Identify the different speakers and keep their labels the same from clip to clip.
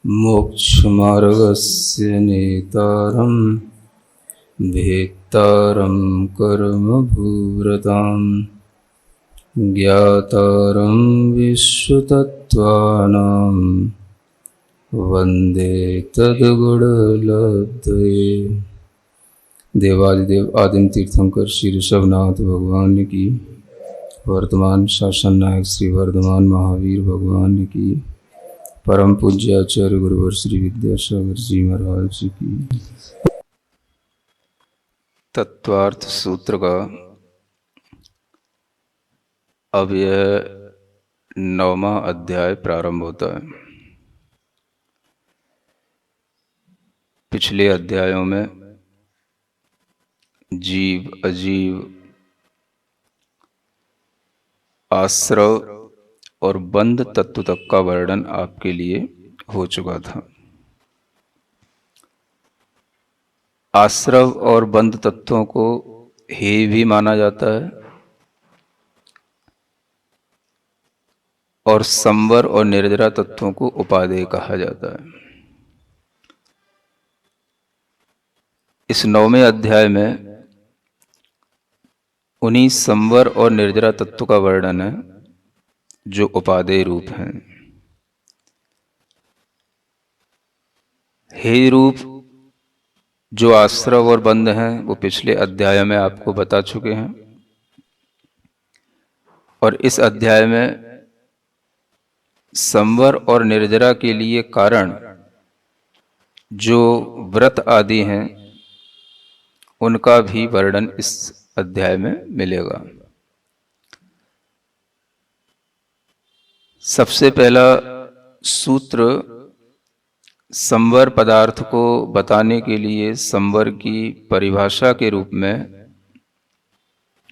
Speaker 1: मोक्षमार्गस्य नेतारं भेत्तारं कर्मभूरतां ज्ञातारं विश्वतत्त्वानां वन्दे तद्गुणलब्धये। देवादिदेव आदिम तीर्थंकर श्री ऋषभनाथ भगवान की, वर्तमान शासन नायक श्री वर्धमान महावीर भगवान की, परम पूज्य आचार्य गुरुवर श्री विद्यासागर जी महाराज जी की। तत्वार्थ सूत्र का अब यह 9वां अध्याय प्रारंभ होता है। पिछले अध्यायों में जीव अजीव, आश्रव और बंध तत्व तक का वर्णन आपके लिए हो चुका था। आश्रव और बंध तत्वों को हेय भी माना जाता है और संवर और निर्जरा तत्वों को उपादेय कहा जाता है। इस 9वें अध्याय में उन्हीं संवर और निर्जरा तत्व का वर्णन है जो उपादेय रूप हैं। हेय रूप जो आश्रव और बंध हैं वो पिछले अध्याय में आपको बता चुके हैं, और इस अध्याय में संवर और निर्जरा के लिए कारण जो व्रत आदि हैं उनका भी वर्णन इस अध्याय में मिलेगा। सबसे पहला सूत्र संवर पदार्थ को बताने के लिए संवर की परिभाषा के रूप में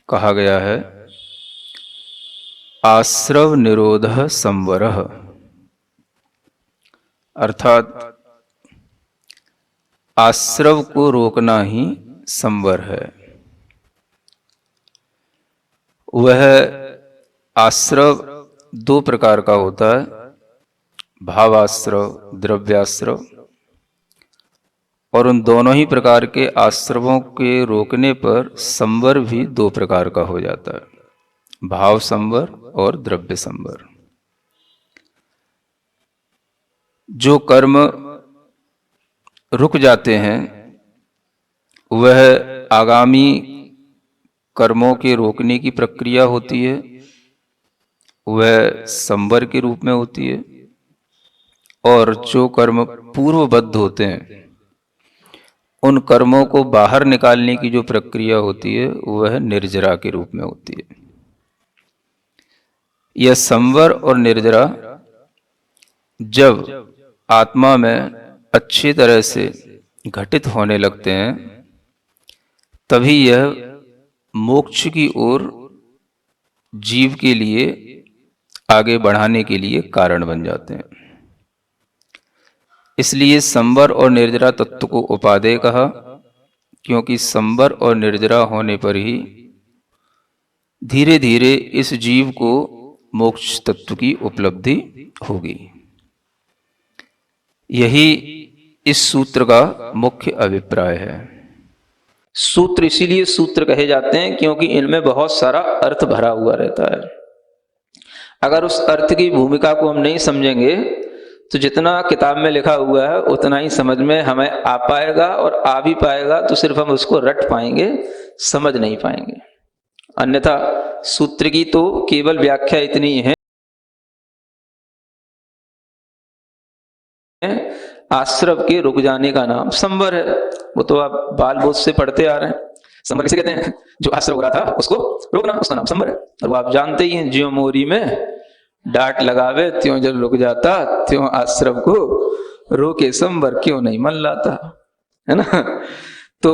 Speaker 1: कहा गया है, आश्रव निरोधः संवरः, अर्थात आश्रव को रोकना ही संवर है। वह आश्रव 2 प्रकार का होता है, भावाश्रव, द्रव्याश्रव, और उन दोनों ही प्रकार के आश्रवों के रोकने पर संवर भी 2 प्रकार का हो जाता है, भाव संवर और द्रव्य संवर। जो कर्म रुक जाते हैं वह आगामी कर्मों के रोकने की प्रक्रिया होती है, वह संवर के रूप में होती है। और जो कर्म पूर्वबद्ध होते हैं उन कर्मों को बाहर निकालने की जो प्रक्रिया होती है वह निर्जरा के रूप में होती है। यह संवर और निर्जरा जब आत्मा में अच्छी तरह से घटित होने लगते हैं तभी यह मोक्ष की ओर जीव के लिए आगे बढ़ाने के लिए कारण बन जाते हैं। इसलिए संवर और निर्जरा तत्व को उपादेय कहा, क्योंकि संवर और निर्जरा होने पर ही धीरे धीरे इस जीव को मोक्ष तत्व की उपलब्धि होगी। यही इस सूत्र का मुख्य अभिप्राय है। सूत्र इसीलिए सूत्र कहे जाते हैं क्योंकि इनमें बहुत सारा अर्थ भरा हुआ रहता है। अगर उस अर्थ की भूमिका को हम नहीं समझेंगे तो जितना किताब में लिखा हुआ है उतना ही समझ में हमें आ पाएगा, और आ भी पाएगा तो सिर्फ हम उसको रट पाएंगे, समझ नहीं पाएंगे। अन्यथा सूत्र की तो केवल व्याख्या इतनी है, आश्रव के रुक जाने का नाम संवर है। वो तो आप बाल बोध से पढ़ते आ रहे हैं। संवर किसे कहते हैं? जो आश्रव हो रहा था उसको रोकना, उसका नाम संवर है। और वो आप जानते ही हैं, ज्यों मोरी में डांट लगावे त्यों जब रुक जाता, त्यों आश्रव को रोके संवर क्यों नहीं मन लाता, है ना। तो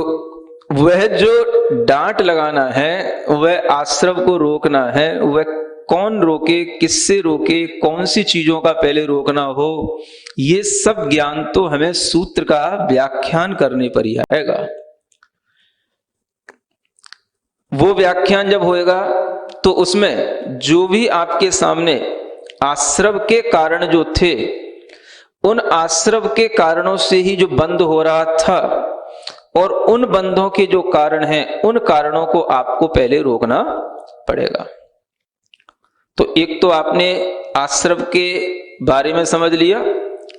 Speaker 1: वह जो डांट लगाना है, वह आश्रव को रोकना है, वह कौन रोके, किससे रोके, कौन सी चीजों का पहले रोकना हो, ये सब ज्ञान तो हमें सूत्र का व्याख्यान करने पर ही आएगा। वो व्याख्यान जब होएगा तो उसमें जो भी आपके सामने आश्रव के कारण जो थे उन आश्रव के कारणों से ही जो बंध हो रहा था, और उन बंधों के जो कारण हैं, उन कारणों को आपको पहले रोकना पड़ेगा। तो एक तो आपने आश्रव के बारे में समझ लिया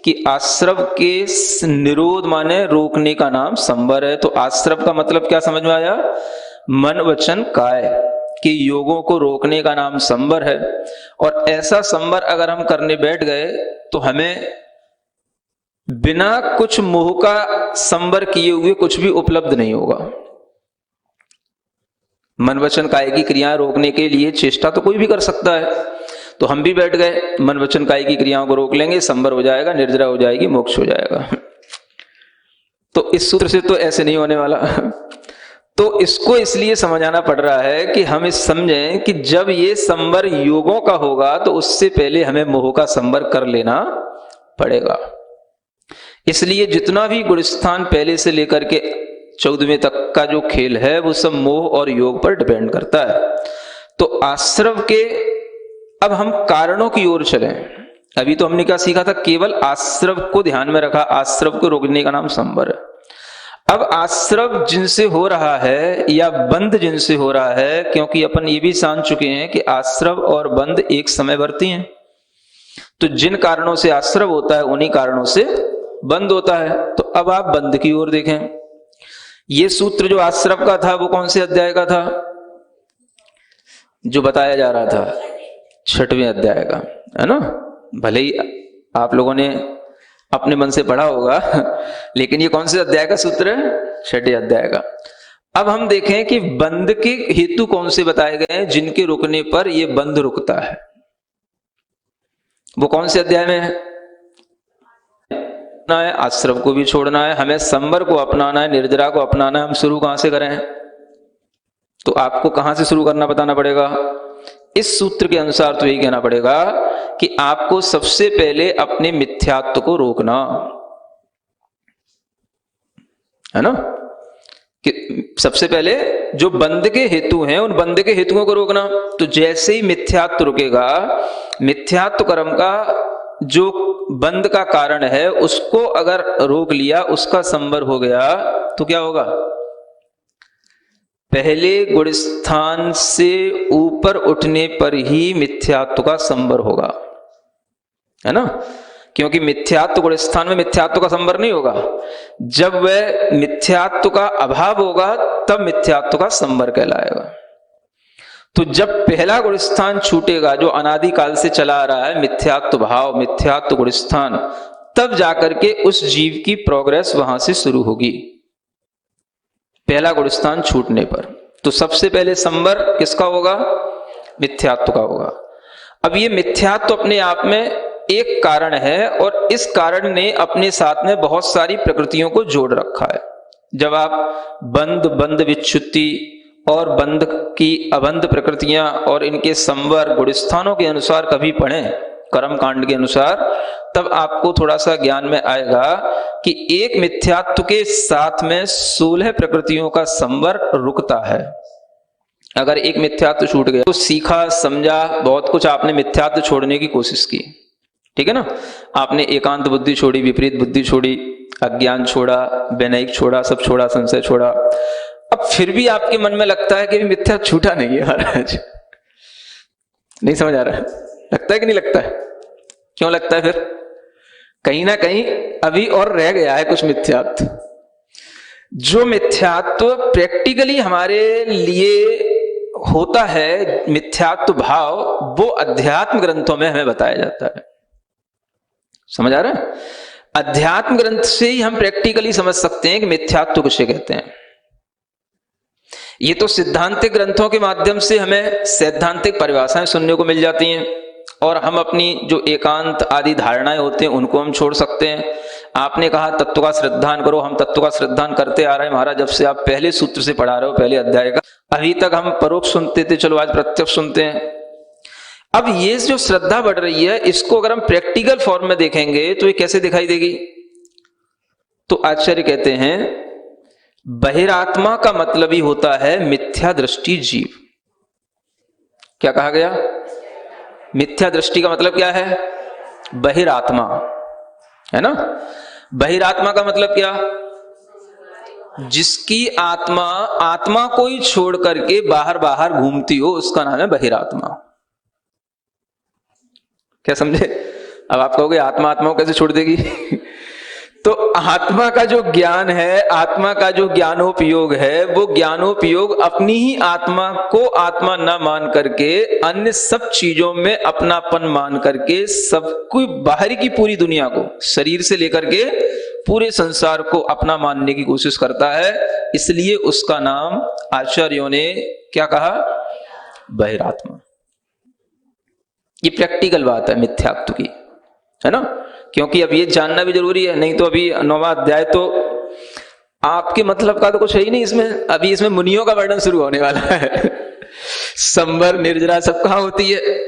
Speaker 1: कि आश्रव के निरोध माने रोकने का नाम संवर है। तो आश्रव का मतलब क्या समझ में आया? मन वचन काय के योगों को रोकने का नाम संवर है। और ऐसा संवर अगर हम करने बैठ गए तो हमें बिना कुछ मोह का संवर किए हुए कुछ भी उपलब्ध नहीं होगा। मन वचन काय की क्रियाएं रोकने के लिए चेष्टा तो कोई भी कर सकता है। तो हम भी बैठ गए, मन वचन काय की क्रियाओं को रोक लेंगे, संवर हो जाएगा, निर्जरा हो जाएगी, मोक्ष हो जाएगा। तो इस सूत्र से तो ऐसे नहीं होने वाला। तो इसको इसलिए समझाना पड़ रहा है कि हम इस समझें कि जब ये संवर योगों का होगा तो उससे पहले हमें मोह का संवर कर लेना पड़ेगा। इसलिए जितना भी गुणस्थान पहले से लेकर के 14वें तक का जो खेल है वो सब मोह और योग पर डिपेंड करता है। तो आश्रव के अब हम कारणों की ओर चलें। अभी तो हमने क्या सीखा था? केवल आश्रव को ध्यान में रखा, आश्रव को रोकने का नाम संवर है। अब आश्रव जिनसे हो रहा है या बंध जिनसे हो रहा है, क्योंकि अपन ये भी जान चुके हैं कि आश्रव और बंध एक समय वर्ती हैं। तो जिन कारणों से आश्रव होता है उन्हीं कारणों से बंध होता है। तो अब आप बंध की ओर देखें। ये सूत्र जो आश्रव का था वो कौन से अध्याय का था जो बताया जा रहा था? 6वें अध्याय का, है ना? भले ही आप लोगों ने अपने मन से पढ़ा होगा, लेकिन ये कौन से अध्याय का सूत्र है? 6वें अध्याय का। अब हम देखें कि बंध के हेतु कौन से बताए गए हैं जिनके रुकने पर यह बंध रुकता है। वो कौन से अध्याय में है? आश्रव को भी छोड़ना है, हमें संवर को अपनाना है, निर्जरा को अपनाना है। हम शुरू कहां से करें? तो आपको कहां से शुरू करना बताना पड़ेगा। इस सूत्र के अनुसार तो यही कहना पड़ेगा कि आपको सबसे पहले अपने मिथ्यात्व को रोकना है ना, कि सबसे पहले जो बंध के हेतु हैं उन बंध के हेतुओं को रोकना। तो जैसे ही मिथ्यात्व रुकेगा, मिथ्यात्व कर्म का जो बंध का कारण है उसको अगर रोक लिया, उसका संवर हो गया, तो क्या होगा? पहले गुणस्थान से ऊपर उठने पर ही मिथ्यात्व का संवर होगा, है ना? क्योंकि मिथ्यात्व गुणस्थान में मिथ्यात्व का संवर नहीं होगा। जब वह मिथ्यात्व का अभाव होगा तब मिथ्यात्व का संवर कहलाएगा। तो जब पहला गुणस्थान छूटेगा जो अनादिकाल से चला आ रहा है, मिथ्यात्व भाव, मिथ्यात्व गुणस्थान, तब जाकर के उस जीव की प्रोग्रेस वहां से शुरू होगी, पहला गुणस्थान छूटने पर। तो सबसे पहले संवर किसका होगा? मिथ्यात्व का होगा। अब ये मिथ्यात्व अपने आप में एक कारण है और इस कारण ने अपने साथ में बहुत सारी प्रकृतियों को जोड़ रखा है। जब आप बंध विच्युति और बंध की अबंध प्रकृतियां और इनके संवर गुणस्थानों के अनुसार कभी पढ़ें, कर्म कांड के अनुसार, तब आपको थोड़ा सा ज्ञान में आएगा कि एक मिथ्यात्व के साथ में 16 प्रकृतियों का संवर रुकता है। अगर एक मिथ्यात्व छूट गया तो सीखा समझा बहुत कुछ आपने मिथ्यात्व छोड़ने की कोशिश की, ठीक है ना? आपने एकांत बुद्धि छोड़ी, विपरीत बुद्धि छोड़ी, अज्ञान छोड़ा, वैनयिक छोड़ा, सब छोड़ा, संशय छोड़ा। अब फिर भी आपके मन में लगता है कि मिथ्या छूटा नहीं है महाराज। नहीं समझ आ रहा है? लगता है कि नहीं लगता है? क्यों लगता है? फिर कहीं ना कहीं अभी और रह गया है कुछ मिथ्यात्व। जो मिथ्यात्व प्रैक्टिकली हमारे लिए होता है, मिथ्यात्व भाव, वो अध्यात्म ग्रंथों में हमें बताया जाता है। समझ आ रहा है? अध्यात्म ग्रंथ से ही हम प्रैक्टिकली समझ सकते हैं कि मिथ्यात्व किसे कहते हैं। ये तो सिद्धांतिक ग्रंथों के माध्यम से हमें सैद्धांतिक परिभाषाएं सुनने को मिल जाती हैं और हम अपनी जो एकांत आदि धारणाएं होते हैं उनको हम छोड़ सकते हैं। आपने कहा तत्व का श्रद्धान करो, हम तत्व का श्रद्धान करते आ रहे हैं महाराज, जब से आप पहले सूत्र से पढ़ा रहे हो, पहले अध्याय का। अभी तक हम परोक्ष सुनते थे, चलो आज प्रत्यक्ष सुनते हैं। अब ये जो श्रद्धा बढ़ रही है, इसको अगर हम प्रैक्टिकल फॉर्म में देखेंगे तो ये कैसे दिखाई देगी? तो आचार्य कहते हैं बहिरात्मा का मतलब ही होता है मिथ्या दृष्टि जीव। क्या कहा गया? मिथ्या दृष्टि का मतलब क्या है? बहिरात्मा। है ना। बहिरात्मा का मतलब क्या? जिसकी आत्मा आत्मा को ही छोड़ करके बाहर बाहर घूमती हो, उसका नाम है बहिरात्मा। क्या समझे? अब आप कहोगे आत्मा आत्मा को कैसे छोड़ देगी? तो आत्मा का जो ज्ञान है, आत्मा का जो ज्ञानोपयोग है, वो ज्ञानोपयोग अपनी ही आत्मा को आत्मा न मान करके अन्य सब चीजों में अपनापन मान करके सबको, बाहरी की पूरी दुनिया को, शरीर से लेकर के पूरे संसार को अपना मानने की कोशिश करता है। इसलिए उसका नाम आचार्यों ने क्या कहा? बहिरात्मा। ये प्रैक्टिकल बात है मिथ्यात्व की, है ना। क्योंकि अब ये जानना भी जरूरी है, नहीं तो अभी 9वां अध्याय तो आपके मतलब का तो कुछ है ही नहीं इसमें। अभी इसमें मुनियों का वर्णन शुरू होने वाला है। संवर निर्जरा सब कहां होती है?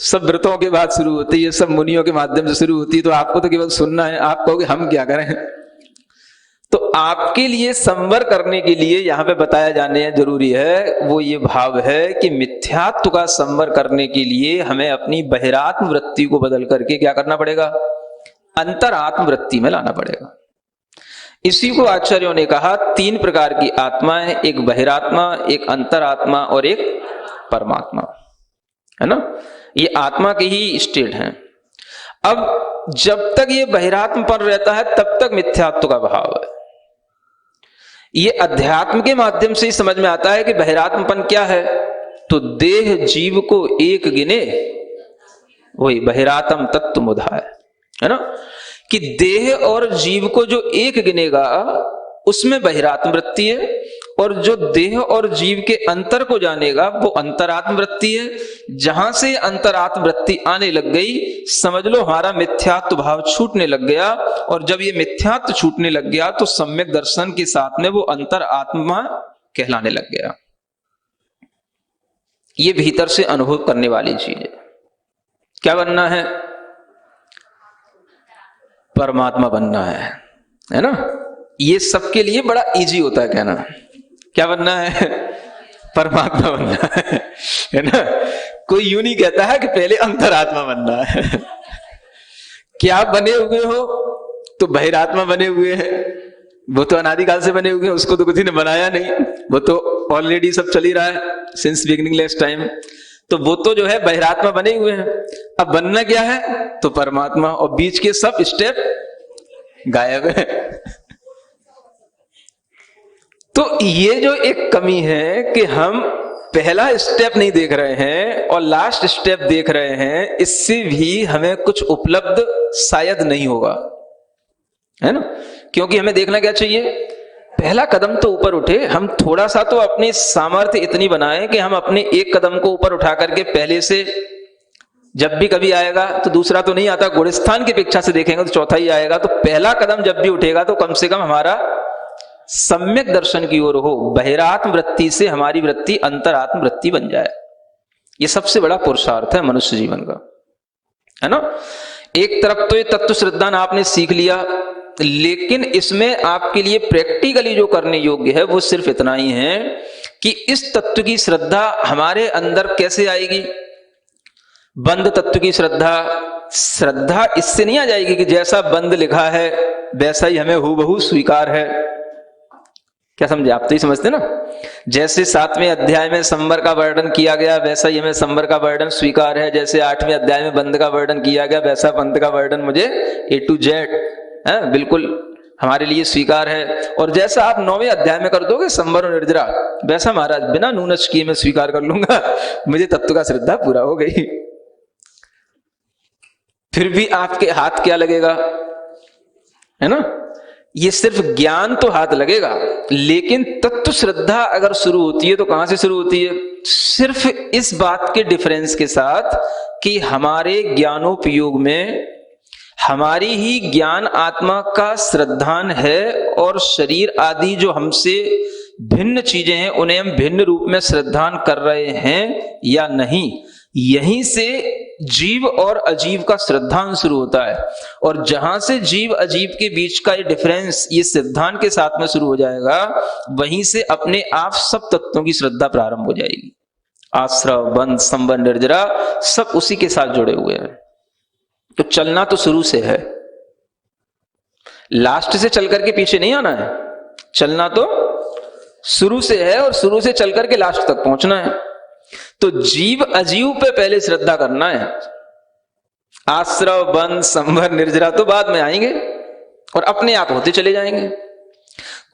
Speaker 1: सब व्रतों के बाद शुरू होती है, सब मुनियों के माध्यम से शुरू होती है। तो आपको तो केवल सुनना है, आप कहोगे हम क्या करें। तो आपके लिए संवर करने के लिए यहां पे बताया जाने जरूरी है, वो ये भाव है कि मिथ्यात्व का संवर करने के लिए हमें अपनी बहिरात्म वृत्ति को बदल करके क्या करना पड़ेगा? अंतरात्म वृत्ति में लाना पड़ेगा। इसी को आचार्यों ने कहा 3 प्रकार की आत्माएं, एक बहिरात्मा, एक अंतरात्मा और एक परमात्मा, है ना। ये आत्मा के ही स्टेट हैं। अब जब तक ये बहिरात्मपन रहता है तब तक मिथ्यात्व का भाव है। ये अध्यात्म के माध्यम से ही समझ में आता है कि बहिरात्मपन क्या है। तो देह जीव को एक गिने, वही बहिरात्म तत्व मुधाय, है ना। कि देह और जीव को जो एक गिनेगा उसमें बहिरात्म वृत्ति है, और जो देह और जीव के अंतर को जानेगा वो अंतरात्म वृत्ति है। जहां से अंतरात्म वृत्ति आने लग गई, समझ लो हमारा मिथ्यात्व भाव छूटने लग गया। और जब ये मिथ्यात्व छूटने लग गया तो सम्यक दर्शन के साथ में वो अंतरात्मा कहलाने लग गया। ये भीतर से अनुभव करने वाली चीज है। क्या बनना है? परमात्मा बनना है ना। ये सबके लिए बड़ा इजी होता है कहना। क्या बनना है? परमात्मा बनना है ना। कोई यूं नहीं कहता है कि पहले अंतरात्मा बनना है। क्या बने हुए हो? तो बहिरात्मा बने हुए हैं, वो तो अनादिकाल से बने हुए हैं, उसको तो किसी ने बनाया नहीं, वो तो ऑलरेडी सब चल ही रहा है सिंस बिगिनिंगलेस टाइम। तो वो तो जो है बहिरात्मा बने हुए हैं। अब बनना क्या है? तो परमात्मा, और बीच के सब स्टेप गायब है। तो ये जो एक कमी है कि हम पहला स्टेप नहीं देख रहे हैं और लास्ट स्टेप देख रहे हैं, इससे भी हमें कुछ उपलब्ध शायद नहीं होगा, है ना। क्योंकि हमें देखना क्या चाहिए? पहला कदम तो ऊपर उठे। हम थोड़ा सा तो अपनी सामर्थ्य इतनी बनाएं कि हम अपने एक कदम को ऊपर उठा करके पहले से, जब भी कभी आएगा तो दूसरा तो नहीं आता, गुणस्थान की अपेक्षा से देखेंगे तो चौथा ही आएगा। तो पहला कदम जब भी उठेगा तो कम से कम हमारा सम्यक दर्शन की ओर हो, बहिरात्म वृत्ति से हमारी वृत्ति अंतरात्म वृत्ति बन जाए। ये सबसे बड़ा पुरुषार्थ है मनुष्य जीवन का, है ना। एक तरफ तो ये तत्व श्रद्धा आपने सीख लिया, लेकिन इसमें आपके लिए प्रैक्टिकली जो करने योग्य है वो सिर्फ इतना ही है कि इस तत्व की श्रद्धा हमारे अंदर कैसे आएगी। बंद तत्व की श्रद्धा इससे नहीं आ जाएगी कि जैसा बंद लिखा है वैसा ही हमें हूबहू स्वीकार है। क्या समझे? आप तो ही समझते ना। जैसे 7वें अध्याय में संवर का वर्णन किया गया वैसा ही हमें संवर का वर्णन स्वीकार है। जैसे 8वें अध्याय में बंद का वर्णन किया गया वैसा बंद का वर्णन मुझे A to Z बिल्कुल हमारे लिए स्वीकार है। और जैसा आप 9वें अध्याय में कर दोगे संवर और निर्जरा, वैसा महाराज बिना नूनच किए मैं स्वीकार कर लूंगा, मुझे तत्व का श्रद्धा पूरा हो गई। फिर भी आपके हाथ क्या लगेगा, है ना। ये सिर्फ ज्ञान तो हाथ लगेगा, लेकिन तत्व श्रद्धा अगर शुरू होती है तो कहां से शुरू होती है? सिर्फ इस बात के डिफरेंस के साथ कि हमारे ज्ञानोपयोग में हमारी ही ज्ञान आत्मा का श्रद्धान है, और शरीर आदि जो हमसे भिन्न चीजें हैं उन्हें हम भिन्न रूप में श्रद्धान कर रहे हैं या नहीं, यहीं से जीव और अजीव का श्रद्धान शुरू होता है। और जहां से जीव अजीव के बीच का ये डिफरेंस ये सिद्धांत के साथ में शुरू हो जाएगा, वहीं से अपने आप सब तत्वों की श्रद्धा प्रारंभ हो जाएगी। आश्रव, बंध, संबंध, निर्जरा सब उसी के साथ जुड़े हुए हैं। तो चलना तो शुरू से है, लास्ट से चल करके पीछे नहीं आना है, चलना तो शुरू से है और शुरू से चल करके लास्ट तक पहुंचना है। तो जीव अजीव पे पहले श्रद्धा करना है। आश्रव, बंध, संवर, निर्जरा तो बाद में आएंगे और अपने आप होते चले जाएंगे।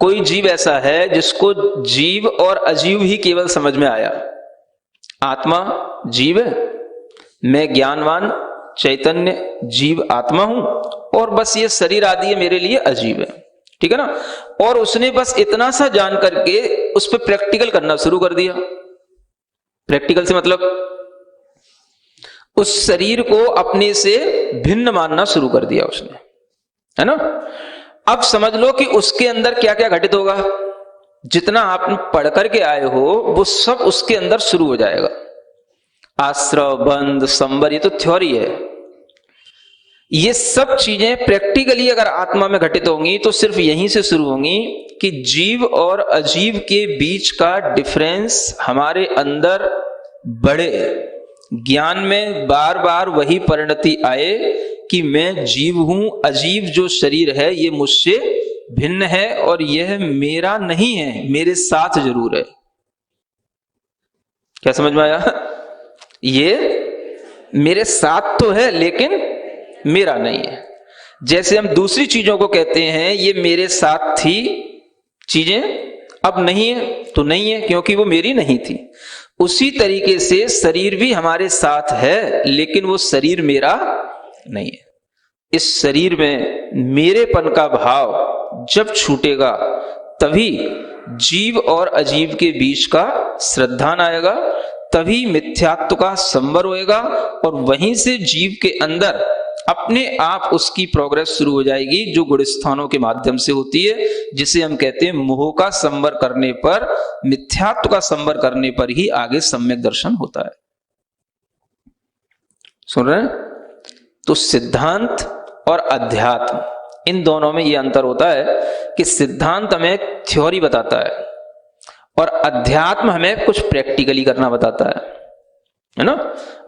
Speaker 1: कोई जीव ऐसा है जिसको जीव और अजीव ही केवल समझ में आया। आत्मा जीव है, मैं ज्ञानवान चैतन्य जीव आत्मा हूं, और बस ये शरीर आदि है मेरे लिए अजीब है, ठीक है ना। और उसने बस इतना सा जान करके उस पर प्रैक्टिकल करना शुरू कर दिया। प्रैक्टिकल से मतलब उस शरीर को अपने से भिन्न मानना शुरू कर दिया उसने, है ना। अब समझ लो कि उसके अंदर क्या क्या घटित होगा। जितना आप पढ़ करके आए हो वो सब उसके अंदर शुरू हो जाएगा। आश्रव, बंध, संवर, ये तो थ्योरी है। ये सब चीजें प्रैक्टिकली अगर आत्मा में घटित होंगी तो सिर्फ यहीं से शुरू होंगी कि जीव और अजीव के बीच का डिफरेंस हमारे अंदर बढ़े। ज्ञान में बार बार वही परिणति आए कि मैं जीव हूं, अजीव जो शरीर है ये मुझसे भिन्न है और यह मेरा नहीं है, मेरे साथ जरूर है। क्या समझ में आया? ये मेरे साथ तो है लेकिन मेरा नहीं है। जैसे हम दूसरी चीजों को कहते हैं ये मेरे साथ थी चीजें, अब नहीं है तो नहीं है क्योंकि वो मेरी नहीं थी। उसी तरीके से शरीर भी हमारे साथ है लेकिन वो शरीर मेरा नहीं है। इस शरीर में मेरेपन का भाव जब छूटेगा तभी जीव और अजीव के बीच का श्रद्धान आएगा, तभी मिथ्यात्व का संवर होएगा और वहीं से जीव के अंदर अपने आप उसकी प्रोग्रेस शुरू हो जाएगी जो गुण स्थानों के माध्यम से होती है, जिसे हम कहते हैं मोह का संवर करने पर, मिथ्यात्व का संवर करने पर ही आगे सम्यक दर्शन होता है। सुन रहे हैं? तो सिद्धांत और अध्यात्म, इन दोनों में यह अंतर होता है कि सिद्धांत हमें थ्योरी बताता है और अध्यात्म हमें कुछ प्रैक्टिकली करना बताता है ना।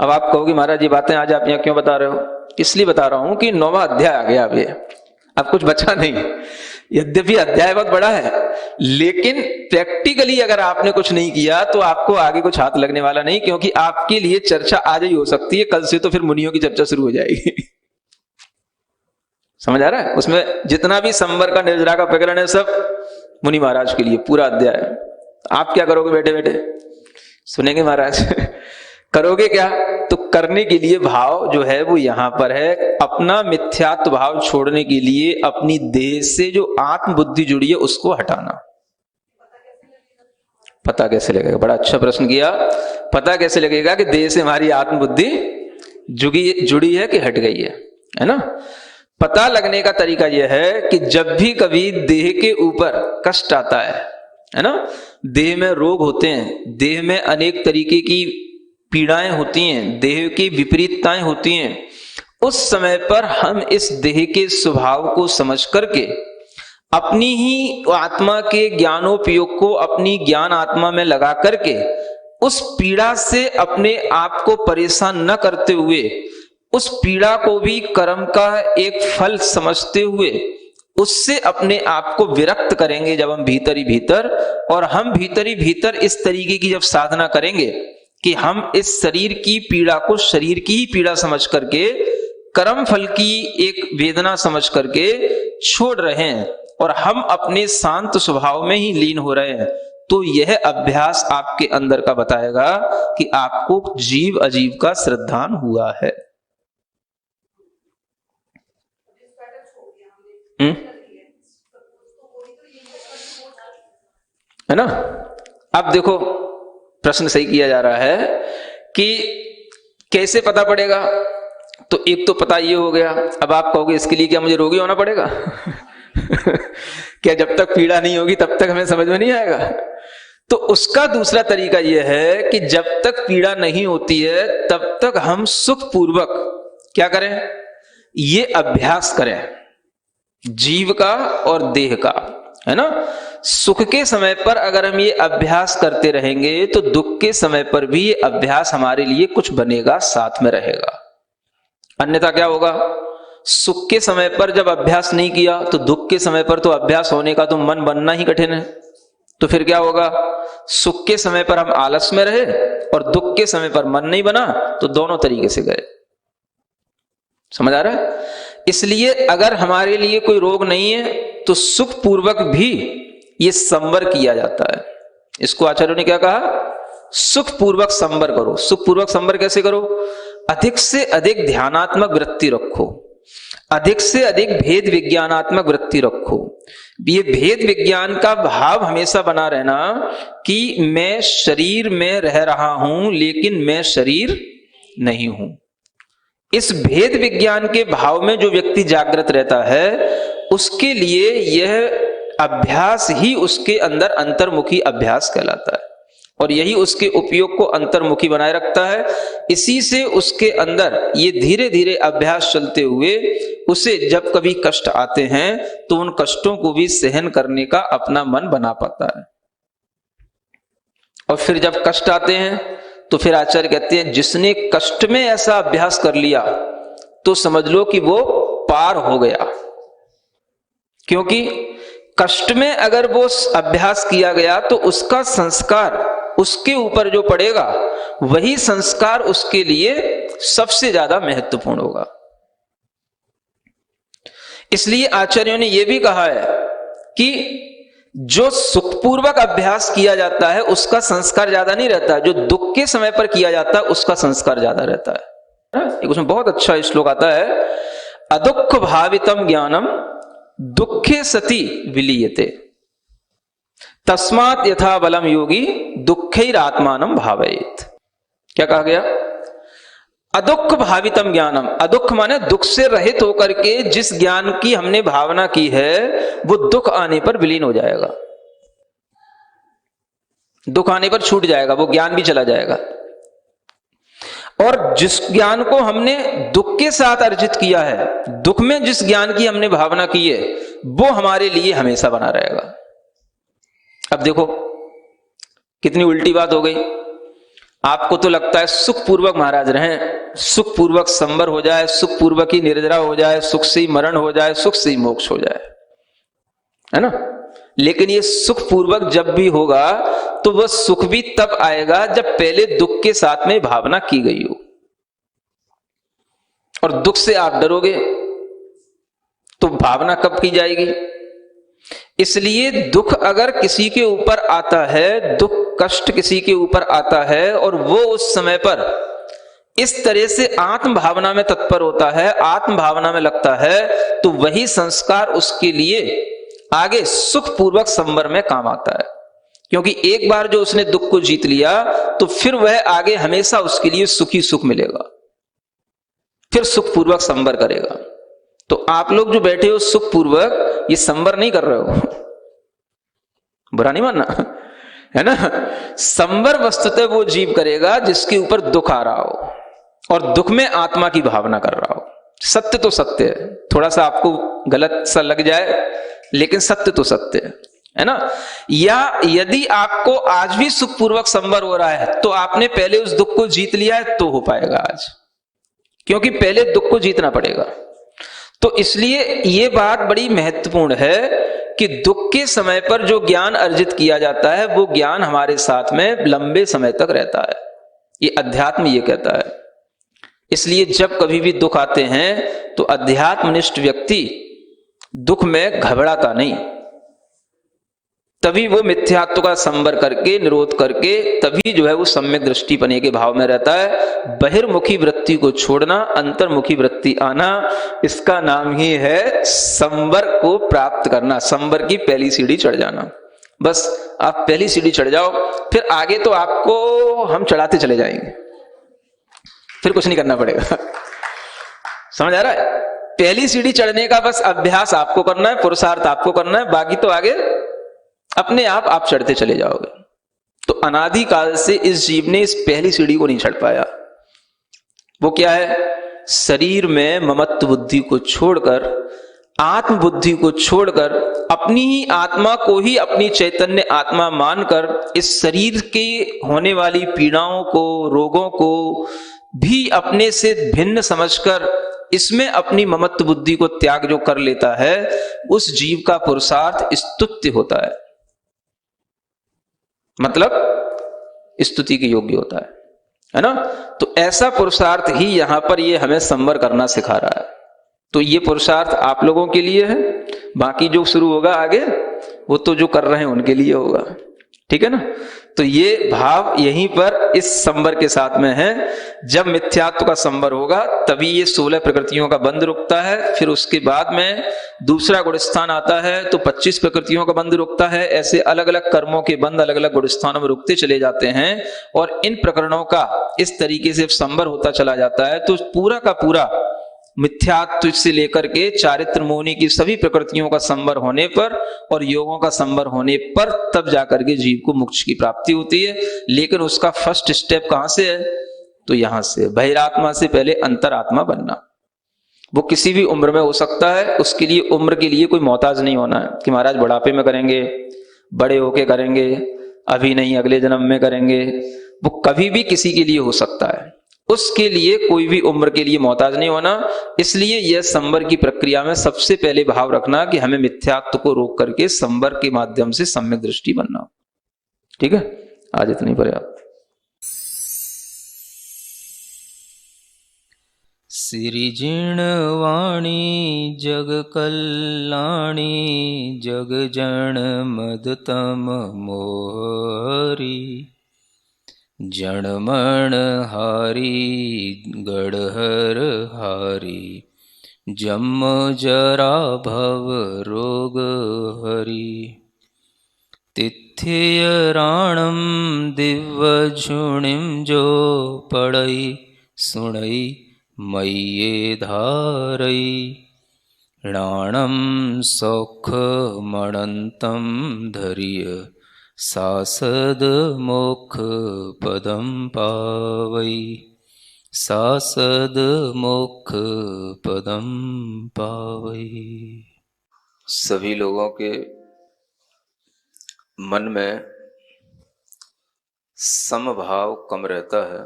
Speaker 1: अब आप कहोगे महाराज ये बातें आज आप यहां क्यों बता रहे हो? इसलिए बता रहा हूं कि 9वां अध्याय आ गया अब कुछ बचा नहीं। यद्यपि अध्याय बहुत बड़ा है लेकिन प्रैक्टिकली अगर आपने कुछ नहीं किया तो आपको आगे कुछ हाथ लगने वाला नहीं, क्योंकि आपके लिए चर्चा आज ही हो सकती है, कल से तो फिर मुनियों की चर्चा शुरू हो जाएगी। समझ आ रहा है? उसमें जितना भी संवर का, निर्जरा का प्रकरण है सब मुनि महाराज के लिए पूरा अध्याय। आप क्या करोगे? बैठे बैठे सुनेंगे महाराज। करोगे क्या? तो करने के लिए भाव जो है वो यहां पर है, अपना मिथ्यात्व भाव छोड़ने के लिए अपनी देह से जो आत्म बुद्धि जुड़ी है उसको हटाना। पता कैसे लगेगा? बड़ा अच्छा प्रश्न किया। पता कैसे लगेगा कि देह से हमारी आत्म बुद्धि जुड़ी है कि हट गई है ना। पता लगने का तरीका यह है कि जब भी कभी देह के ऊपर कष्ट आता है ना, देह में रोग होते हैं, देह में अनेक तरीके की पीड़ाएं होती हैं, देह की विपरीतताएं होती हैं, उस समय पर हम इस देह के स्वभाव को समझ करके अपनी ही आत्मा के ज्ञानोपयोग को अपनी ज्ञान आत्मा में लगा करके उस पीड़ा से अपने आप को परेशान न करते हुए, उस पीड़ा को भी कर्म का एक फल समझते हुए उससे अपने आप को विरक्त करेंगे जब हम भीतर ही भीतर। और हम भीतर ही भीतर इस तरीके की जब साधना करेंगे कि हम इस शरीर की पीड़ा को शरीर की ही पीड़ा समझ करके, कर्म फल की एक वेदना समझ करके छोड़ रहे हैं और हम अपने शांत स्वभाव में ही लीन हो रहे हैं, तो यह अभ्यास आपके अंदर का बताएगा कि आपको जीव अजीव का श्रद्धान हुआ है। है ना। अब देखो प्रश्न सही किया जा रहा है कि कैसे पता पड़ेगा। तो एक तो पता ये हो गया। अब आप कहोगे इसके लिए क्या मुझे रोगी होना पड़ेगा? क्या जब तक पीड़ा नहीं होगी तब तक हमें समझ में नहीं आएगा? तो उसका दूसरा तरीका यह है कि जब तक पीड़ा नहीं होती है तब तक हम सुख पूर्वक क्या करें? ये अभ्यास करें जीव का और देह का, है ना। सुख के समय पर अगर हम ये अभ्यास करते रहेंगे तो दुख के समय पर भी ये अभ्यास हमारे लिए कुछ बनेगा, साथ में रहेगा। अन्यथा क्या होगा? सुख के समय पर जब अभ्यास नहीं किया तो दुख के समय पर तो अभ्यास होने का तो मन बनना ही कठिन है। तो फिर क्या होगा, सुख के समय पर हम आलस में रहे और दुख के समय पर मन नहीं बना, तो दोनों तरीके से गए। समझ आ रहा है? इसलिए अगर हमारे लिए कोई रोग नहीं है तो सुख पूर्वक भी ये संवर किया जाता है। इसको आचार्यों ने क्या कहा, सुख पूर्वक संवर करो। सुख पूर्वक संवर कैसे करो, अधिक से अधिक ध्यानात्मक वृत्ति रखो, अधिक से अधिक भेद विज्ञानात्मक वृत्ति रखो। ये भेद विज्ञान का भाव हमेशा बना रहना कि मैं शरीर में रह रहा हूं लेकिन मैं शरीर नहीं हूं। इस भेद विज्ञान के भाव में जो व्यक्ति जागृत रहता है उसके लिए यह अभ्यास ही उसके अंदर अंतर्मुखी अभ्यास कहलाता है और यही उसके उपयोग को अंतर्मुखी बनाए रखता है। इसी से उसके अंदर ये धीरे धीरे अभ्यास चलते हुए उसे जब कभी कष्ट आते हैं तो उन कष्टों को भी सहन करने का अपना मन बना पाता है। और फिर जब कष्ट आते हैं तो फिर आचार्य कहते हैं जिसने कष्ट में ऐसा अभ्यास कर लिया तो समझ लो कि वो पार हो गया। क्योंकि कष्ट में अगर वो अभ्यास किया गया तो उसका संस्कार उसके ऊपर जो पड़ेगा वही संस्कार उसके लिए सबसे ज्यादा महत्वपूर्ण होगा। इसलिए आचार्यों ने यह भी कहा है कि जो सुखपूर्वक अभ्यास किया जाता है उसका संस्कार ज्यादा नहीं रहता, जो दुख के समय पर किया जाता है उसका संस्कार ज्यादा रहता है। एक उसमें बहुत अच्छा श्लोक आता है, अदुख भावितम ज्ञानम दुखे सति विलीयते तस्मात् यथा बलम योगी दुःखैरात्मानं भावयेत्। क्या कहा गया, अदुख भावितम ज्ञानम। अदुख माने दुख से रहित होकर के जिस ज्ञान की हमने भावना की है वो दुख आने पर विलीन हो जाएगा, दुख आने पर छूट जाएगा, वो ज्ञान भी चला जाएगा। और जिस ज्ञान को हमने दुख के साथ अर्जित किया है, दुख में जिस ज्ञान की हमने भावना की है वो हमारे लिए हमेशा बना रहेगा। अब देखो कितनी उल्टी बात हो गई। आपको तो लगता है सुखपूर्वक महाराज रहें, सुखपूर्वक संवर हो जाए, सुखपूर्वक ही निर्जरा हो जाए, सुख से ही मरण हो जाए, सुख से ही मोक्ष हो जाए, है ना। लेकिन ये सुखपूर्वक जब भी होगा तो वह सुख भी तब आएगा जब पहले दुख के साथ में भावना की गई हो। और दुख से आप डरोगे तो भावना कब की जाएगी। इसलिए दुख अगर किसी के ऊपर आता है, दुख कष्ट किसी के ऊपर आता है और वो उस समय पर इस तरह से आत्म भावना में तत्पर होता है, आत्म भावना में लगता है, तो वही संस्कार उसके लिए आगे सुखपूर्वक संवर में काम आता है। क्योंकि एक बार जो उसने दुख को जीत लिया तो फिर वह आगे हमेशा उसके लिए सुखी सुख मिलेगा, फिर सुखपूर्वक संवर करेगा। तो आप लोग जो बैठे हो सुखपूर्वक, ये संवर नहीं कर रहे हो, बुरा नहीं मानना, है ना। संवर वस्तुतः वो जीव करेगा जिसके ऊपर दुख आ रहा हो और दुख में आत्मा की भावना कर रहा हो। सत्य तो सत्य है, थोड़ा सा आपको गलत सा लग जाए लेकिन सत्य तो सत्य है ना। या यदि आपको आज भी सुखपूर्वक संवर हो रहा है तो आपने पहले उस दुख को जीत लिया है तो हो पाएगा आज, क्योंकि पहले दुख को जीतना पड़ेगा। तो इसलिए ये बात बड़ी महत्वपूर्ण है कि दुख के समय पर जो ज्ञान अर्जित किया जाता है वो ज्ञान हमारे साथ में लंबे समय तक रहता है, ये अध्यात्म ये कहता है। इसलिए जब कभी भी दुख आते हैं तो अध्यात्मनिष्ठ व्यक्ति दुख में घबराता नहीं, तभी वो मिथ्यात्व का संवर करके निरोध करके तभी जो है वो सम्यक दृष्टि पने के भाव में रहता है। बहिर्मुखी वृत्ति को छोड़ना, अंतर्मुखी वृत्ति आना, इसका नाम ही है संवर को प्राप्त करना, संवर की पहली सीढ़ी चढ़ जाना। बस आप पहली सीढ़ी चढ़ जाओ, फिर आगे तो आपको हम चढ़ाते चले जाएंगे, फिर कुछ नहीं करना पड़ेगा। समझ आ रहा है? पहली सीढ़ी चढ़ने का बस अभ्यास आपको करना है, पुरुषार्थ आपको करना है, बाकी तो आगे अपने आप चढ़ते चले जाओगे। तो अनादि काल से इस जीव ने इस पहली सीढ़ी को नहीं चढ़ पाया। वो क्या है? शरीर में ममत्व बुद्धि को छोड़कर, आत्म बुद्धि को छोड़कर, अपनी ही आत्मा को ही अपनी चैतन्य आत्मा मानकर इस शरीर के होने वाली पीड़ाओं को, रोगों को भी अपने से भिन्न समझकर इसमें अपनी ममत्व बुद्धि को त्याग जो कर लेता है, उस जीव का पुरुषार्थ स्तुत्य होता है, मतलब स्तुति के योग्य होता है ना। तो ऐसा पुरुषार्थ ही यहां पर ये हमें संवर करना सिखा रहा है। तो ये पुरुषार्थ आप लोगों के लिए है, बाकी जो शुरू होगा आगे वो तो जो कर रहे हैं उनके लिए होगा, ठीक है ना। तो ये भाव यहीं पर इस संवर के साथ में है। जब मिथ्यात्व का संवर होगा तभी ये 16 प्रकृतियों का बंध रुकता है। फिर उसके बाद में दूसरा गुण स्थान आता है तो 25 प्रकृतियों का बंध रुकता है। ऐसे अलग अलग कर्मों के बंध अलग अलग गुण स्थानों में रुकते चले जाते हैं और इन प्रकरणों का इस तरीके से संवर होता चला जाता है। तो पूरा का पूरा मिथ्यात्व से लेकर के चारित्र मोहनी की सभी प्रकृतियों का संवर होने पर और योगों का संवर होने पर तब जाकर के जीव को मोक्ष की प्राप्ति होती है। लेकिन उसका फर्स्ट स्टेप कहां से है? तो यहां से बहिरात्मा से पहले अंतरात्मा बनना। वो किसी भी उम्र में हो सकता है, उसके लिए उम्र के लिए कोई मोहताज नहीं होना है कि महाराज बुढ़ापे में करेंगे, बड़े होके करेंगे, अभी नहीं अगले जन्म में करेंगे। वो कभी भी किसी के लिए हो सकता है, उसके लिए कोई भी उम्र के लिए मोहताज नहीं होना। इसलिए यह संवर की प्रक्रिया में सबसे पहले भाव रखना कि हमें मिथ्यात्व को रोक करके संवर के माध्यम से सम्यक दृष्टि बनना। ठीक है, आज इतनी पर्याप्त।
Speaker 2: सिरिजिण वाणी जग कल्याणी जग जन मदतम मोहरी जणमण हारी गढ़हर हारी जम जरा भव रोग हरी तिथ्य राणम दिव्य झुणिम जो पड़ई सुणई मय्ये धारई राणम सौख मणंतम धरिय सासद मोक्ष पदम पावई सासद मोक्ष पदम पावई।
Speaker 1: सभी लोगों के मन में समभाव कम रहता है।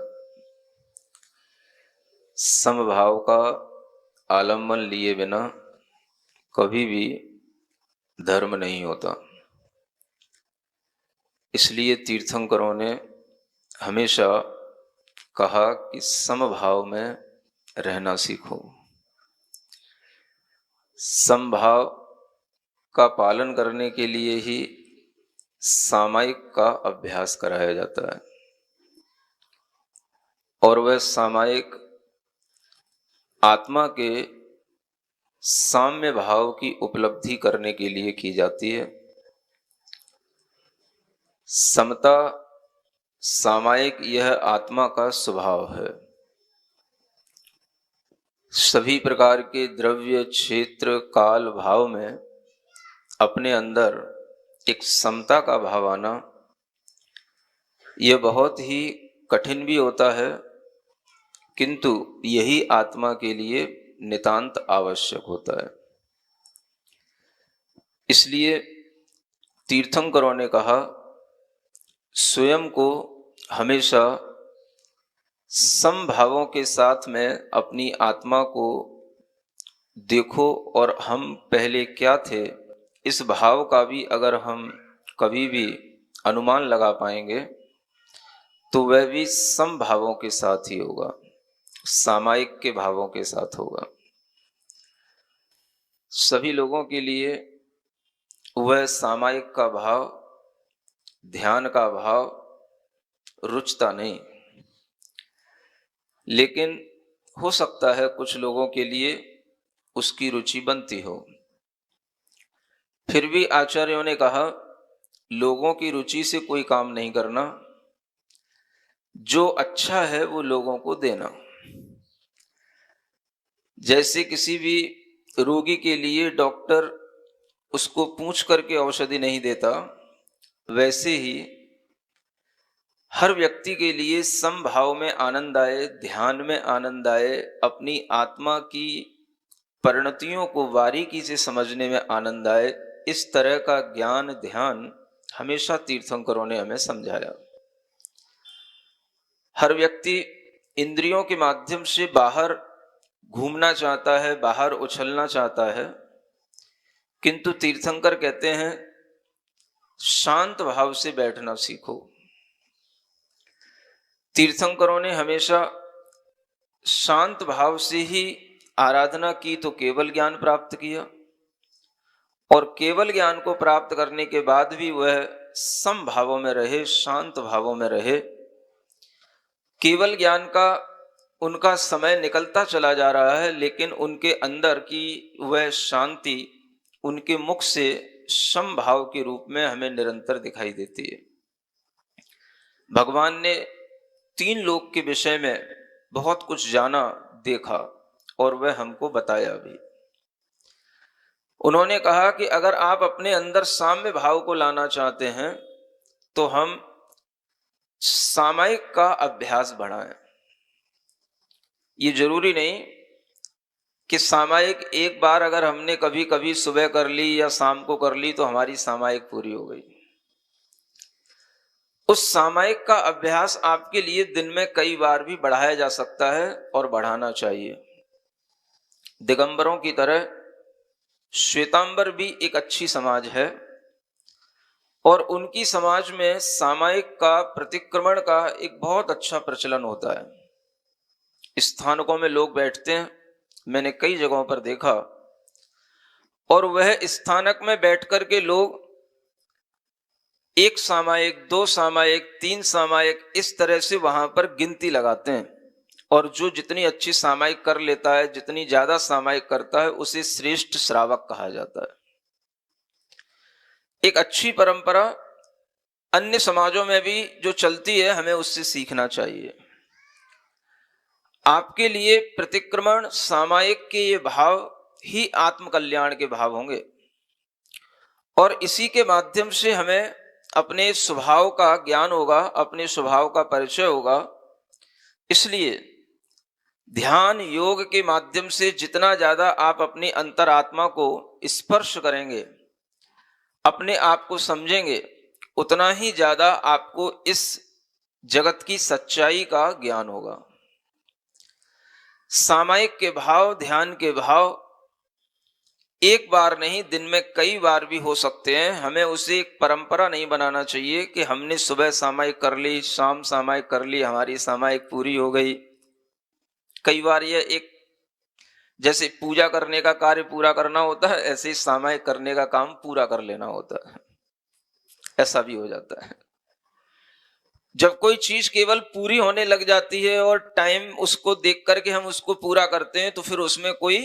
Speaker 1: समभाव का आलम्बन लिए बिना कभी भी धर्म नहीं होता। इसलिए तीर्थंकरों ने हमेशा कहा कि समभाव में रहना सीखो। समभाव का पालन करने के लिए ही सामायिक का अभ्यास कराया जाता है और वह सामायिक आत्मा के साम्य भाव की उपलब्धि करने के लिए की जाती है। समता सामायिक यह आत्मा का स्वभाव है। सभी प्रकार के द्रव्य क्षेत्र काल भाव में अपने अंदर एक समता का भाव आना यह बहुत ही कठिन भी होता है, किंतु यही आत्मा के लिए नितांत आवश्यक होता है। इसलिए तीर्थंकरों ने कहा स्वयं को हमेशा समभावों के साथ में अपनी आत्मा को देखो और हम पहले क्या थे, इस भाव का भी अगर हम कभी भी अनुमान लगा पाएंगे तो वह भी समभावों के साथ ही होगा, सामायिक के भावों के साथ होगा। सभी लोगों के लिए वह सामायिक का भाव, ध्यान का भाव रुचता नहीं, लेकिन हो सकता है कुछ लोगों के लिए उसकी रुचि बनती हो। फिर भी आचार्यों ने कहा लोगों की रुचि से कोई काम नहीं करना, जो अच्छा है वो लोगों को देना। जैसे किसी भी रोगी के लिए डॉक्टर उसको पूछ करके औषधि नहीं देता, वैसे ही हर व्यक्ति के लिए समभाव में आनंद आए, ध्यान में आनंद आए, अपनी आत्मा की परिणतियों को बारीकी से समझने में आनंद आए, इस तरह का ज्ञान ध्यान हमेशा तीर्थंकरों ने हमें समझाया। हर व्यक्ति इंद्रियों के माध्यम से बाहर घूमना चाहता है, बाहर उछलना चाहता है, किंतु तीर्थंकर कहते हैं शांत भाव से बैठना सीखो। तीर्थंकरों ने हमेशा शांत भाव से ही आराधना की तो केवल ज्ञान प्राप्त किया, और केवल ज्ञान को प्राप्त करने के बाद भी वह सम भावों में रहे, शांत भावों में रहे। केवल ज्ञान का उनका समय निकलता चला जा रहा है, लेकिन उनके अंदर की वह शांति उनके मुख से सम भाव के रूप में हमें निरंतर दिखाई देती है। भगवान ने 3 लोक के विषय में बहुत कुछ जाना, देखा, और वह हमको बताया भी। उन्होंने कहा कि अगर आप अपने अंदर साम्य भाव को लाना चाहते हैं तो हम सामायिक का अभ्यास बढ़ाएं। ये जरूरी नहीं कि सामायिक एक बार अगर हमने कभी कभी सुबह कर ली या शाम को कर ली तो हमारी सामायिक पूरी हो गई। उस सामायिक का अभ्यास आपके लिए दिन में कई बार भी बढ़ाया जा सकता है और बढ़ाना चाहिए। दिगंबरों की तरह श्वेतांबर भी एक अच्छी समाज है, और उनकी समाज में सामायिक का, प्रतिक्रमण का एक बहुत अच्छा प्रचलन होता है। स्थानकों में लोग बैठते हैं, मैंने कई जगहों पर देखा, और वह स्थानक में बैठ कर के लोग 1 सामायिक, 2 सामायिक, 3 सामायिक, इस तरह से वहां पर गिनती लगाते हैं, और जो जितनी अच्छी सामायिक कर लेता है, जितनी ज्यादा सामायिक करता है, उसे श्रेष्ठ श्रावक कहा जाता है। एक अच्छी परंपरा अन्य समाजों में भी जो चलती है, हमें उससे सीखना चाहिए। आपके लिए प्रतिक्रमण, सामायिक के ये भाव ही आत्मकल्याण के भाव होंगे, और इसी के माध्यम से हमें अपने स्वभाव का ज्ञान होगा, अपने स्वभाव का परिचय होगा। इसलिए ध्यान योग के माध्यम से जितना ज्यादा आप अपनी अंतरात्मा को स्पर्श करेंगे, अपने आप को समझेंगे, उतना ही ज्यादा आपको इस जगत की सच्चाई का ज्ञान होगा। सामायिक के भाव, ध्यान के भाव एक बार नहीं, दिन में कई बार भी हो सकते हैं। हमें उसे एक परंपरा नहीं बनाना चाहिए कि हमने सुबह सामायिक कर ली, शाम सामायिक कर ली, हमारी सामायिक पूरी हो गई। कई बार यह एक जैसे पूजा करने का कार्य पूरा करना होता है, ऐसे ही सामायिक करने का काम पूरा कर लेना होता है, ऐसा भी हो जाता है। जब कोई चीज केवल पूरी होने लग जाती है और टाइम उसको देख करके हम उसको पूरा करते हैं, तो फिर उसमें कोई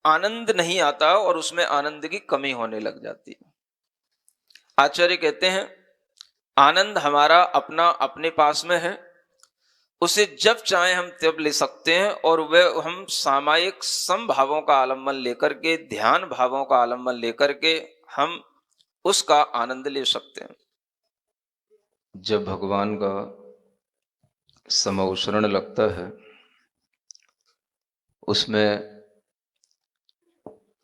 Speaker 1: आनंद नहीं आता और उसमें आनंद की कमी होने लग जाती है। आचार्य कहते हैं आनंद हमारा अपना अपने पास में है, उसे जब चाहे हम तब ले सकते हैं, और वह हम सामायिक सम भावों का आलम्बन लेकर के, ध्यान भावों का आलम्बन लेकर के हम उसका आनंद ले सकते हैं। जब भगवान का समवसरण लगता है, उसमें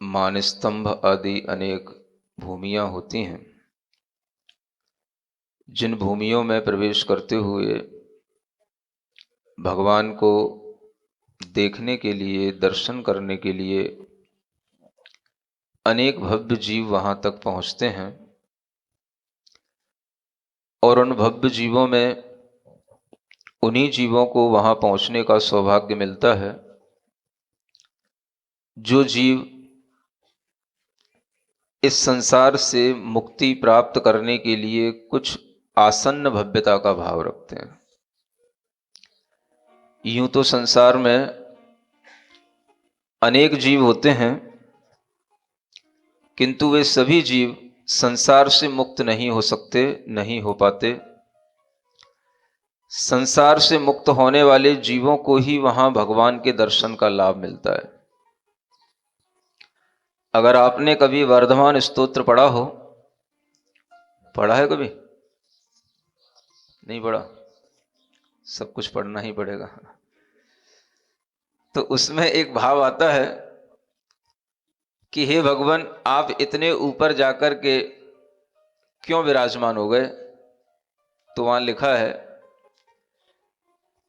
Speaker 1: मानस्तंभ आदि अनेक भूमियां होती हैं, जिन भूमियों में प्रवेश करते हुए भगवान को देखने के लिए, दर्शन करने के लिए अनेक भव्य जीव वहां तक पहुंचते हैं, और उन भव्य जीवों में उन्हीं जीवों को वहां पहुंचने का सौभाग्य मिलता है जो जीव इस संसार से मुक्ति प्राप्त करने के लिए कुछ आसन्न भव्यता का भाव रखते हैं। यूं तो संसार में अनेक जीव होते हैं, किंतु वे सभी जीव संसार से मुक्त नहीं हो सकते, नहीं हो पाते। संसार से मुक्त होने वाले जीवों को ही वहां भगवान के दर्शन का लाभ मिलता है। अगर आपने कभी वर्धमान स्तोत्र पढ़ा हो, पढ़ा है कभी? नहीं पढ़ा? सब कुछ पढ़ना ही पड़ेगा। तो उसमें एक भाव आता है कि हे भगवान, आप इतने ऊपर जाकर के क्यों विराजमान हो गए? तो वहां लिखा है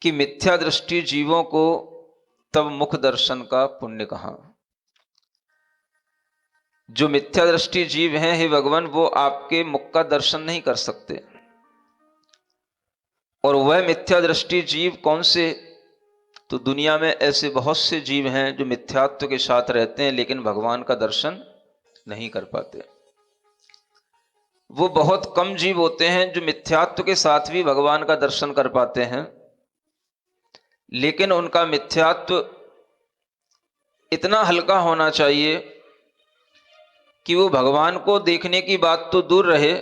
Speaker 1: कि मिथ्या दृष्टि जीवों को तब मुख दर्शन का पुण्य कहाँ। जो मिथ्या दृष्टि जीव हैं हे भगवान, वो आपके मुख का दर्शन नहीं कर सकते। और वह मिथ्या दृष्टि जीव कौन से? तो दुनिया में ऐसे बहुत से जीव हैं जो मिथ्यात्व के साथ रहते हैं लेकिन भगवान का दर्शन नहीं कर पाते। वो बहुत कम जीव होते हैं जो मिथ्यात्व के साथ भी भगवान का दर्शन कर पाते हैं, लेकिन उनका मिथ्यात्व इतना हल्का होना चाहिए कि वो भगवान को देखने की बात तो दूर रहे,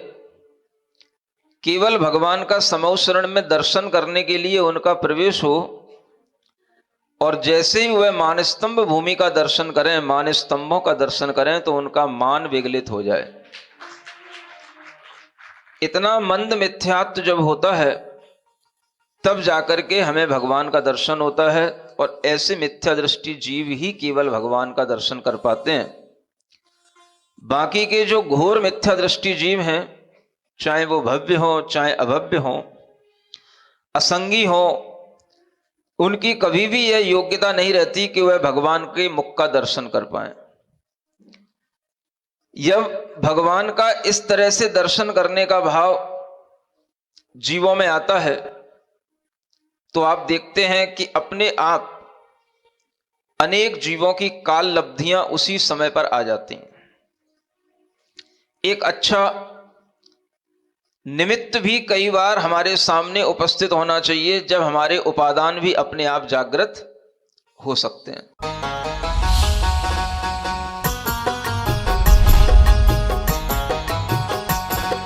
Speaker 1: केवल भगवान का समूह शरण में दर्शन करने के लिए उनका प्रवेश हो, और जैसे ही वह मानस्तंभ भूमि का दर्शन करें, मान स्तंभों का दर्शन करें, तो उनका मान विगलित हो जाए। इतना मंद मिथ्यात्व जब होता है तब जाकर के हमें भगवान का दर्शन होता है, और ऐसे मिथ्या दृष्टि जीव ही केवल भगवान का दर्शन कर पाते हैं। बाकी के जो घोर मिथ्या दृष्टि जीव हैं, चाहे वो भव्य हो चाहे अभव्य हो, असंगी हो, उनकी कभी भी यह योग्यता नहीं रहती कि वह भगवान के मुख का दर्शन कर पाए। जब भगवान का इस तरह से दर्शन करने का भाव जीवों में आता है तो आप देखते हैं कि अपने आप अनेक जीवों की काल लब्धियां उसी समय पर आ जाती हैं। एक अच्छा निमित्त भी कई बार हमारे सामने उपस्थित होना चाहिए, जब हमारे उपादान भी अपने आप जागृत हो सकते हैं।